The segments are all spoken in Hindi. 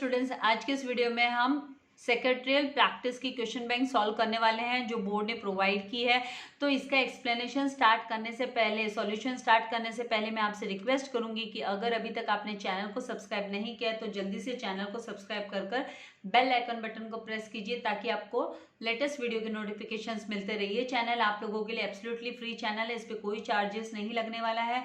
स्टूडेंट्स, आज के इस वीडियो में हम सेक्रेटरियल प्रैक्टिस की क्वेश्चन बैंक सॉल्व करने वाले हैं जो बोर्ड ने प्रोवाइड की है। तो इसका एक्सप्लेनेशन स्टार्ट करने से पहले, सॉल्यूशन स्टार्ट करने से पहले मैं आपसे रिक्वेस्ट करूंगी कि अगर अभी तक आपने चैनल को सब्सक्राइब नहीं किया तो जल्दी से चैनल को सब्सक्राइब कर बेल आइकन बटन को प्रेस कीजिए ताकि आपको लेटेस्ट वीडियो के नोटिफिकेशंस मिलते रहिए। ये चैनल आप लोगों के लिए एब्सोल्युटली फ्री चैनल है, इस पर कोई चार्जेस नहीं लगने वाला है।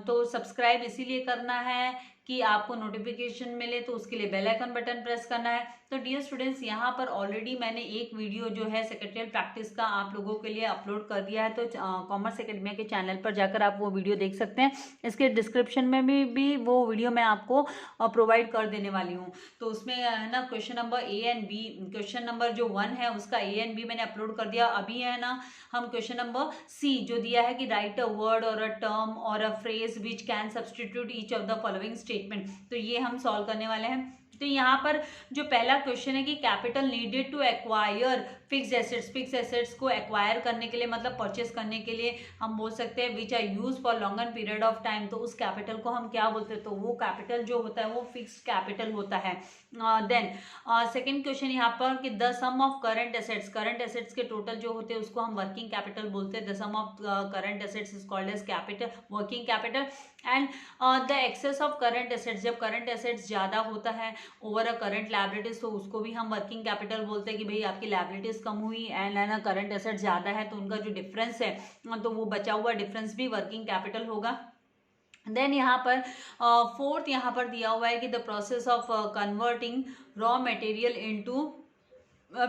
तो सब्सक्राइब इसीलिए करना है कि आपको नोटिफिकेशन मिले, तो उसके लिए बेल आइकन बटन प्रेस करना है। तो डियर स्टूडेंट्स, यहाँ पर ऑलरेडी मैंने एक वीडियो जो है सेक्रेटरियल प्रैक्टिस का आप लोगों के लिए अपलोड कर दिया है, तो कॉमर्स एकेडमी के चैनल पर जाकर आप वो वीडियो देख सकते हैं। इसके डिस्क्रिप्शन में भी वो वीडियो मैं आपको प्रोवाइड कर देने वाली हूँ। तो उसमें है ना question number A and B, question number जो 1 है उसका ए एंड बी मैंने अपलोड कर दिया। अभी है ना हम क्वेश्चन नंबर सी जो दिया है कि राइट अ वर्ड और अ टर्म और a phrase which can substitute each of the following statement, तो ये हम सॉल्व करने वाले हैं। तो यहाँ पर जो पहला क्वेश्चन है कि capital needed to acquire fix assets, fix assets को एक्वायर करने के लिए मतलब परचेस करने के लिए हम बोल सकते हैं which are use for longer period of time, तो उस कैपिटल को हम क्या बोलते हैं, तो वो कैपिटल जो होता है वो फिक्स कैपिटल होता है। देन सेकेंड क्वेश्चन यहाँ पर कि the sum of current assets, current assets के टोटल जो होते हैं उसको हम वर्किंग कैपिटल बोलते हैं। The sum of current assets is called as capital, working capital. And the excess of current assets, जब करंट एसेट्स ज़्यादा होता है ओवर अ करंट लायबिलिटीज, तो उसको भी हम वर्किंग कैपिटल बोलते हैं कि भाई आपकी लायबिलिटीज कम हुई एंड है ना करंट एसेट्स ज़्यादा है, तो उनका जो डिफरेंस है तो वो बचा हुआ डिफरेंस भी वर्किंग कैपिटल होगा। देन यहाँ पर फोर्थ यहाँ पर दिया हुआ है कि the process of converting raw material into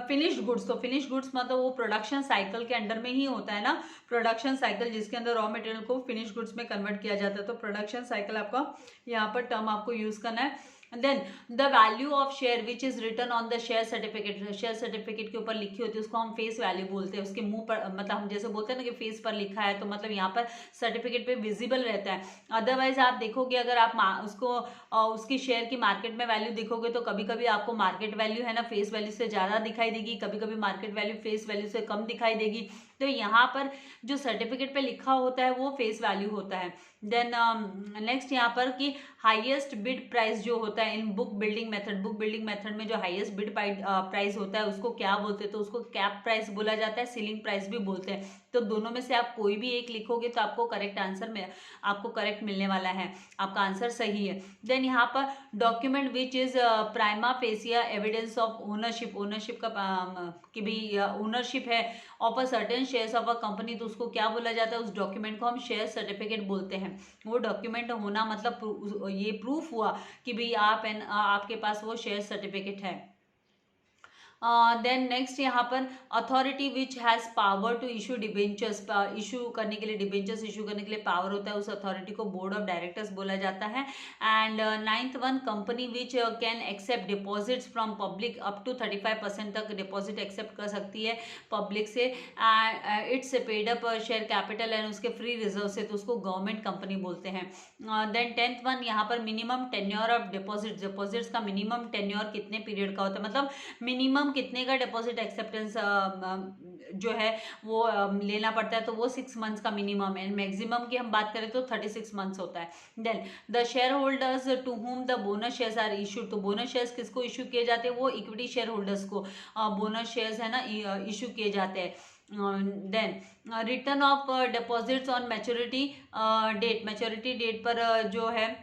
finished goods, तो फिनिश गुड्स मतलब वो प्रोडक्शन साइकिल के अंडर में ही होता है ना, प्रोडक्शन साइकिल जिसके अंदर रॉ मटेरियल को फिनिश गुड्स में कन्वर्ट किया जाता है। तो प्रोडक्शन साइकिल आपका यहाँ पर टर्म आपको यूज करना है। Then the value of share which is return on the share certificate, share certificate के ऊपर लिखी होती है उसको हम फेस वैल्यू बोलते हैं। उसके मुंह पर मतलब हम जैसे बोलते हैं ना कि फेस पर लिखा है, तो मतलब यहाँ पर सर्टिफिकेट पे विजिबल रहता है। अदरवाइज आप देखोगे अगर आप उसको उसकी शेयर की मार्केट में वैल्यू देखोगे तो कभी कभी आपको मार्केट वैल्यू है ना फेस वैल्यू से ज़्यादा दिखाई देगी, कभी कभी मार्केट वैल्यू फेस वैल्यू से कम दिखाई देगी। तो यहाँ पर जो सर्टिफिकेट पे लिखा होता है वो फेस वैल्यू होता है। देन नेक्स्ट यहाँ पर कि हाईएस्ट बिड प्राइस जो होता है in book building method, book building method में जो हाईएस्ट बिड प्राइस होता है उसको क्या बोलते हैं, तो उसको कैप प्राइस बोला जाता है, सीलिंग प्राइस भी बोलते हैं। तो दोनों में से आप कोई भी एक लिखोगे तो आपको करेक्ट आंसर में आपको करेक्ट मिलने वाला है, आपका आंसर सही है। देन यहाँ पर document which is prima fascia evidence of ownership, ownership का कि भाई ओनरशिप है of a certain shares of a company, तो उसको क्या बोला जाता है, उस डॉक्यूमेंट को हम शेयर सर्टिफिकेट बोलते हैं। वो डॉक्यूमेंट होना मतलब ये प्रूफ हुआ कि भाई आपके पास वो शेयर सर्टिफिकेट है। देन नेक्स्ट यहाँ पर authority which has power to issue debentures, issue करने के लिए डिबेंचर्स इशू करने के लिए पावर होता है, उस अथॉरिटी को बोर्ड ऑफ डायरेक्टर्स बोला जाता है। And ninth one, company which can accept deposits from public up to 35% तक डिपॉजिट एक्सेप्ट कर सकती है पब्लिक से, its paid up share capital and उसके फ्री रिजर्व से, तो उसको गवर्नमेंट कंपनी बोलते हैं। देन टेंथ वन यहाँ पर minimum tenure of deposit, deposits का मिनिमम टेन्योर कितने पीरियड का होता है, मतलब मिनिमम कितने का डिपॉजिट एक्सेप्टेंस जो है वो लेना पड़ता है, तो वो 6 मंथ्स का मिनिमम है। मैक्सिमम की हम बात करें तो 36 मंथ्स होता है। Then the share holders to whom the bonus shares are issued, तो बोनस शेयर्स किसको इशू किए जाते हैं, वो इक्विटी शेयर होल्डर्स को बोनस शेयर्स है ना इशू किए जाते हैं। Then return of deposits on maturity date, maturity date पर जो है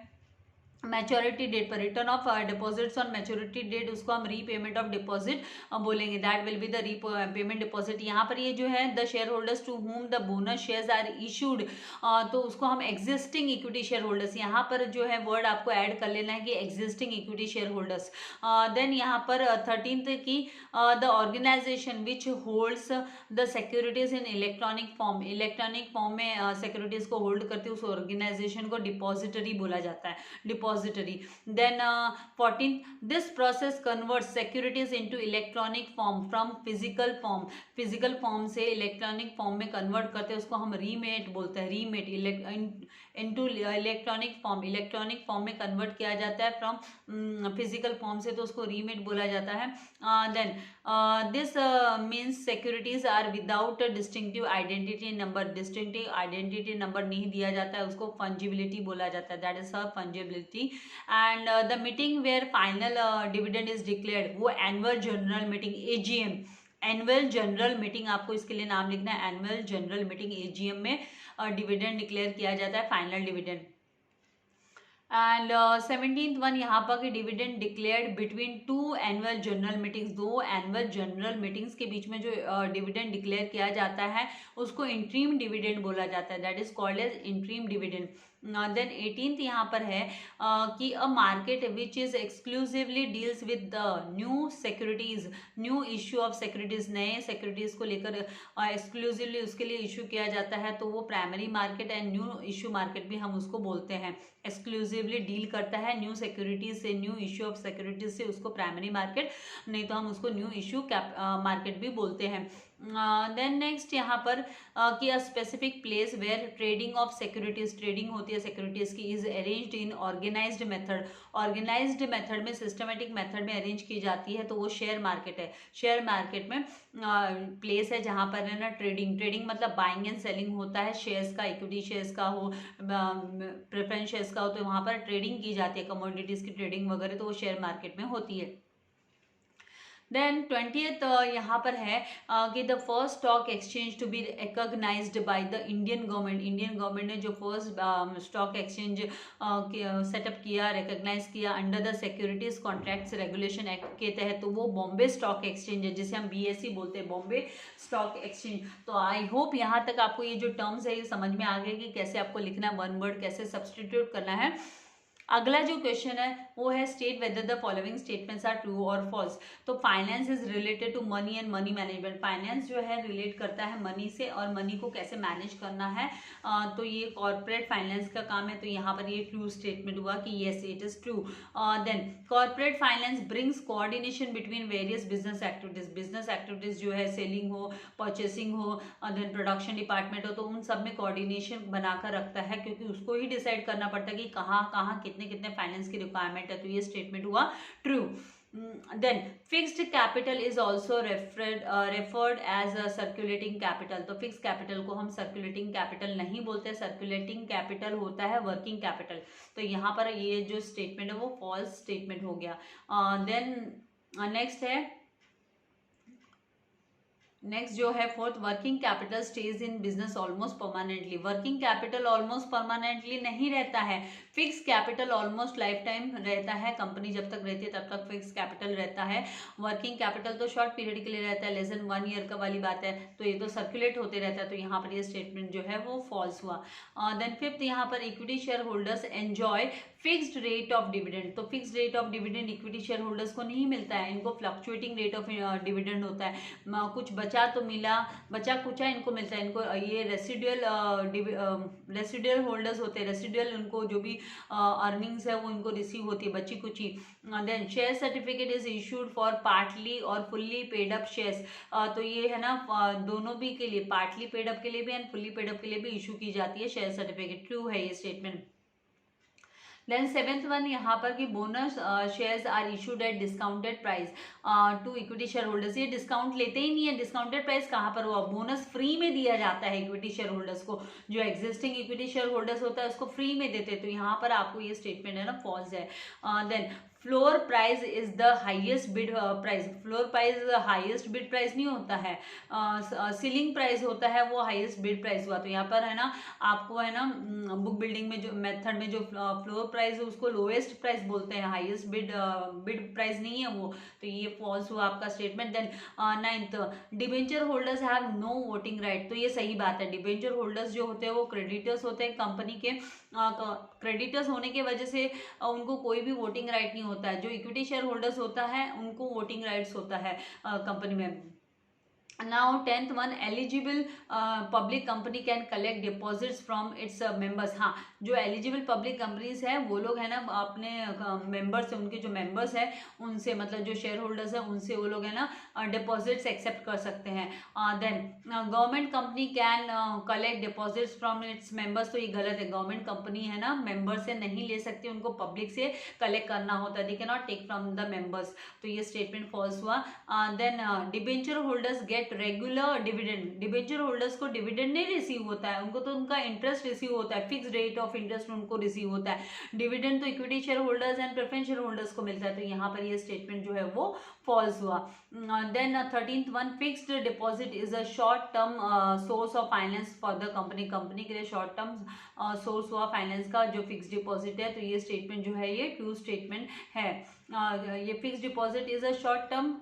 मैच्योरिटी डेट पर return of deposits on maturity date, उसको हम रीपेमेंट ऑफ डिपॉजिट बोलेंगे, that will be the repayment deposit. यहाँ पर ये जो है the share holders to whom the bonus shares are issued, तो उसको हम एग्जिस्टिंग इक्विटी शेयर होल्डर्स, यहाँ पर जो है वर्ड आपको ऐड कर लेना है कि existing equity share holders. Then यहाँ पर 13th की the organisation which holds the securities in electronic form, electronic form में सिक्योरिटीज को होल्ड करती है उस ऑर्गेनाइजेशन को डिपॉजिटरी बोला जाता है, depository. Then 14th, this process converts securities into electronic form from physical form, physical form से electronic form में convert करते हैं, उसको हम रीमेट बोलते हैं, रीमेट इनटू इलेक्ट्रॉनिक फॉर्म में कन्वर्ट किया जाता है फ्रॉम फिजिकल फॉर्म से, तो उसको रीमिट बोला जाता है। Then this means securities are without distinctive identity number नहीं दिया जाता है, उसको फंजिबिलिटी बोला जाता है, that is fungibility. And the meeting where final dividend is declared, वो annual general meeting AGM, annual general meeting, आपको इसके लिए नाम लिखना है, एनुअल जनरल मीटिंग AGM में डिविडेंड डिक्लेयर किया जाता है, final dividend. And 17th one यहाँ पर कि dividend declared between two annual general meetings, दो एनुअल जनरल मीटिंग्स के बीच में जो डिविडेंड डिक्लेयर किया जाता है उसको इंट्रीम डिविडेंड बोला जाता है, that is called as interim dividend. Then 18th यहाँ पर है कि a market which is exclusively deals with the new securities, new issue of securities, नए सिक्योरिटीज को लेकर एक्सक्लूसिवली उसके लिए इशू किया जाता है, तो वो primary market and new issue market भी हम उसको बोलते हैं। एक्सक्लूसिवली डील करता है न्यू सिक्योरिटीज से, न्यू इश्यू ऑफ सिक्योरिटीज से, उसको प्राइमरी मार्केट, नहीं तो हम उसको न्यू इश्यू मार्केट भी बोलते हैं। देन नेक्स्ट यहाँ पर कि a specific place where trading of securities, trading होती है सिक्योरिटीज की, is arranged in organised method, organised method में, सिस्टमेटिक मेथड में अरेंज की जाती है, तो वो शेयर मार्केट है। शेयर मार्केट में प्लेस है जहाँ पर है ना ट्रेडिंग मतलब बाइंग एंड सेलिंग होता है शेयर्स का, इक्विटी शेयर्स का हो, प्रेफरेंस शेयर्स का हो, तो वहाँ पर ट्रेडिंग की जाती है, कमोडिटीज की ट्रेडिंग वगैरह, तो वो शेयर मार्केट में होती है। देन 20th यहाँ पर है कि the first stock exchange to be recognised by the Indian government, Indian government ने जो फर्स्ट स्टॉक एक्सचेंज सेटअप किया, रिकॉग्नाइज किया under the securities contracts regulation act के तहत, तो वो बॉम्बे स्टॉक एक्सचेंज है, जिसे हम BSE बोलते हैं, बॉम्बे स्टॉक एक्सचेंज। तो आई होप यहाँ तक आपको ये जो टर्म्स है ये समझ में आ गए कि कैसे आपको लिखना है, वन वर्ड कैसे सब्सटीट्यूट करना है। अगला जो क्वेश्चन है वो है state whether the following statements are true और फॉल्स। तो finance is related to money and money management, finance जो है रिलेट करता है मनी से और मनी को कैसे मैनेज करना है, तो ये कॉर्पोरेट फाइनेंस का काम है, तो यहाँ पर ये ट्रू स्टेटमेंट हुआ कि yes it is true. Then corporate finance brings coordination between various business activities जो है, सेलिंग हो, परचेसिंग हो, देन प्रोडक्शन डिपार्टमेंट हो, तो उन सब में कोऑर्डिनेशन बनाकर रखता है, क्योंकि उसको ही डिसाइड करना पड़ता है कि कहाँ कितने फाइनेंस की रिक्वायरमेंट है, तो ये स्टेटमेंट हुआ true. Then fixed capital is also referred as a circulating capital, तो फिक्स कैपिटल को हम सर्कुलेटिंग कैपिटल नहीं बोलते, सर्कुलेटिंग कैपिटल होता है वर्किंग कैपिटल, तो यहाँ पर ये जो स्टेटमेंट है वो फॉल्स स्टेटमेंट हो गया। देन नेक्स्ट जो है fourth, working capital stage in business almost permanently, working capital almost permanently नहीं रहता है, fix capital almost life time रहता है, कंपनी जब तक रहती है तब तक फिक्स कैपिटल रहता है। वर्किंग कैपिटल तो शॉर्ट पीरियड के लिए रहता है, लेस देन 1 ईयर का वाली बात है, तो ये तो सर्कुलेट होते रहता है, तो यहाँ पर ये स्टेटमेंट जो है वो फॉल्स हुआ। देन फिफ्थ यहाँ पर equity share holders enjoy fixed rate of dividend, तो fixed rate of dividend equity share holders को नहीं मिलता है, इनको फ्लक्चुएटिंग रेट ऑफ डिविडेंड होता है, कुछ बचा तो मिला, बचा कुचा इनको मिलता है, इनको ये रेसिडुअल होल्डर्स होते हैं, रेसिडुअल उनको जो भी अर्निंग्स है वो इनको रिसीव होती है, बची कुची। Then share certificate is issued for partly और फुल्ली पेड अप शेयर्स, तो ये है ना दोनों भी के लिए, पार्टली पेड अप के लिए भी एंड फुल्ली पेड अप के लिए भी इशू की जाती है शेयर सर्टिफिकेट, ट्रू है ये स्टेटमेंट। देन 7th वन यहाँ पर कि bonus shares are issued at discounted price to equity share holders, ये डिस्काउंट लेते ही नहीं है, डिस्काउंटेड प्राइस कहाँ पर हुआ, बोनस फ्री में दिया जाता है इक्विटी शेयर होल्डर्स को, जो एग्जिस्टिंग इक्विटी शेयर होल्डर्स होता है उसको फ्री में देते हैं, तो यहाँ पर आपको ये स्टेटमेंट है ना फॉल्स है। Then floor price is the highest bid price, floor price highest bid price नहीं होता है, सीलिंग प्राइस होता है, वो हाईएस्ट बिड प्राइस हुआ, तो यहाँ पर है ना आपको है ना बुक बिल्डिंग में जो मेथड में जो फ्लोर प्राइस है उसको लोएस्ट प्राइस बोलते हैं, हाईएस्ट बिड प्राइस नहीं है वो, तो ये फॉल्स हुआ आपका statement. Then 9th debenture holders have no voting right, तो ये सही बात है, डिबेंचर होल्डर्स जो होते हैं वो क्रेडिटर्स होते हैं कंपनी के, क्रेडिटर्स होने की वजह से उनको कोई भी वोटिंग राइट नहीं होता है, जो इक्विटी शेयर होल्डर्स होता है उनको वोटिंग राइट्स होता है कंपनी में। Now 10th one, eligible public company can collect deposits from its members. हाँ, जो एलिजिबल पब्लिक कंपनीज है वो लोग है ना अपने मेंबर्स से, उनके जो मेंबर्स है उनसे, मतलब जो शेयर होल्डर्स है उनसे वो लोग है ना डिपॉजिट्स एक्सेप्ट कर सकते हैं. Then government company can collect deposits from its members. तो ये गलत है, गवर्नमेंट कंपनी है ना मेंबर से नहीं ले सकती, उनको पब्लिक से कलेक्ट करना होता है. They can not take from the members. तो ये स्टेटमेंट फॉल्स हुआ. Then debenture holders get regular dividend. Debenture holders को डिविडेंड नहीं रिसीव होता है, उनको तो उनका इंटरेस्ट रिसीव होता है, फिक्स रेट ऑफ इंटरेस्ट उनको रिसीव होता है. डिविडेंड तो equity share holders and preference share holders को मिलता है. तो यहाँ पर ये स्टेटमेंट जो है वो फॉल्स हुआ. Then 13th one, fixed deposit is a short term source of finance for the company. Company के लिए शॉर्ट टर्म सोर्स हुआ फाइनेंस का जो फिक्स डिपॉजिट है. तो ये स्टेटमेंट जो है ये ट्रू स्टेटमेंट है. ये fix deposit is a short term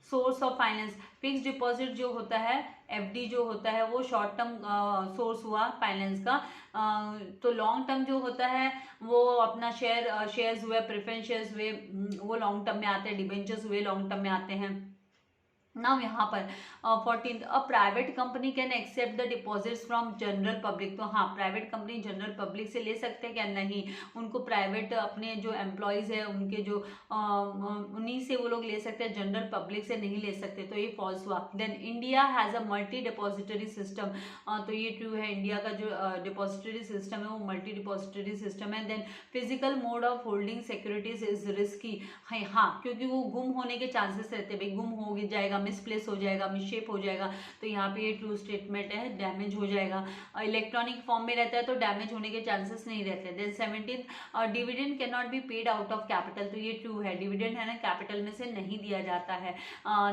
source of finance. Fix deposit जो होता है, एफडी जो होता है वो शॉर्ट टर्म सोर्स हुआ फाइनेंस का. तो लॉन्ग टर्म जो होता है वो अपना शेयर्स हुए, प्रेफरेंस शेयर्स हुए, वो लॉन्ग टर्म में आते हैं. डिबेंचर्स हुए लॉन्ग टर्म में आते हैं. नाउ यहाँ पर 14th, a private company can accept the deposits from general public. तो हाँ, प्राइवेट कंपनी जनरल पब्लिक से ले सकते हैं क्या? नहीं, उनको प्राइवेट अपने जो एम्प्लॉयज़ है उनके जो उन्हीं से वो लोग ले सकते हैं, जनरल पब्लिक से नहीं ले सकते. तो ये फॉल्स हुआ. Then India has a multi depository system. तो ये ट्रू है, इंडिया का जो डिपॉजिटरी सिस्टम है वो मल्टी डिपॉजिटरी सिस्टम है. Then physical mode of holding securities is risky. हाँ, क्योंकि वो गुम होने के चांसेस रहते हैं. भाई गुम हो जाएगा, मिसप्लेस हो जाएगा, मिसशेप हो जाएगा. तो यहाँ पे ये ट्रू स्टेटमेंट है, डैमेज हो जाएगा. इलेक्ट्रॉनिक फॉर्म में रहता है तो डैमेज होने के चांसेस नहीं रहते. Then 17th, dividend can not be paid out of capital. तो ये ट्रू है, डिविडेंड है ना कैपिटल में से नहीं दिया जाता है.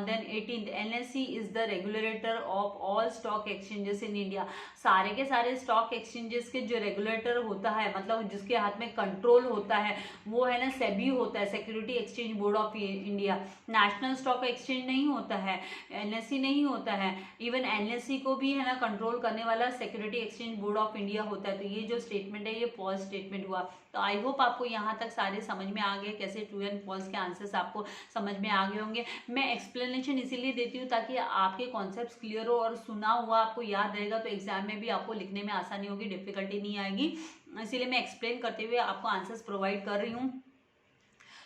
Then 18th, NSE is the regulator of all stock exchanges in India. सारे के सारे स्टॉक एक्सचेंजेस के जो रेगुलेटर होता है, मतलब जिसके हाथ में कंट्रोल होता है, वो है ना सेबी होता है, security exchange board of India. National stock exchange नहीं होता है, एनएससी नहीं होता है. इवन एनएससी को भी है ना कंट्रोल करने वाला security exchange board of India होता है. तो ये जो स्टेटमेंट है ये फॉल्स स्टेटमेंट हुआ. तो आई होप आपको यहाँ तक सारे समझ में आ गए, कैसे ट्रू एंड फॉल्स के आंसर्स आपको समझ में आ गए होंगे. मैं एक्सप्लेनेशन इसीलिए देती हूँ ताकि आपके कॉन्सेप्ट्स क्लियर हो और सुना हुआ आपको याद रहेगा, तो एग्जाम में भी आपको लिखने में आसानी होगी, डिफिकल्टी नहीं आएगी. इसीलिए मैं एक्सप्लेन करते हुए आपको आंसर्स प्रोवाइड कर रही हूँ.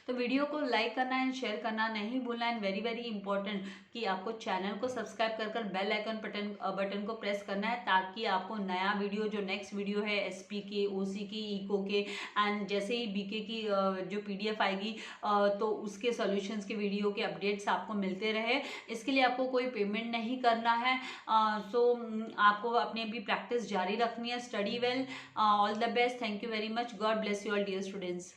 तो वीडियो को लाइक करना एंड शेयर करना नहीं भूलना. एंड वेरी वेरी इंपॉर्टेंट कि आपको चैनल को सब्सक्राइब कर बेल आइकन बटन को प्रेस करना है, ताकि आपको नया वीडियो, जो नेक्स्ट वीडियो है एसपी के, ओसी की, इको के एंड जैसे ही बीके की जो पीडीएफ आएगी तो उसके सॉल्यूशंस के वीडियो के अपडेट्स आपको मिलते रहे. इसके लिए आपको कोई पेमेंट नहीं करना है. सो आपको अपनी भी प्रैक्टिस जारी रखनी है. Study well, all the best. Thank you very much. God bless you all dear students.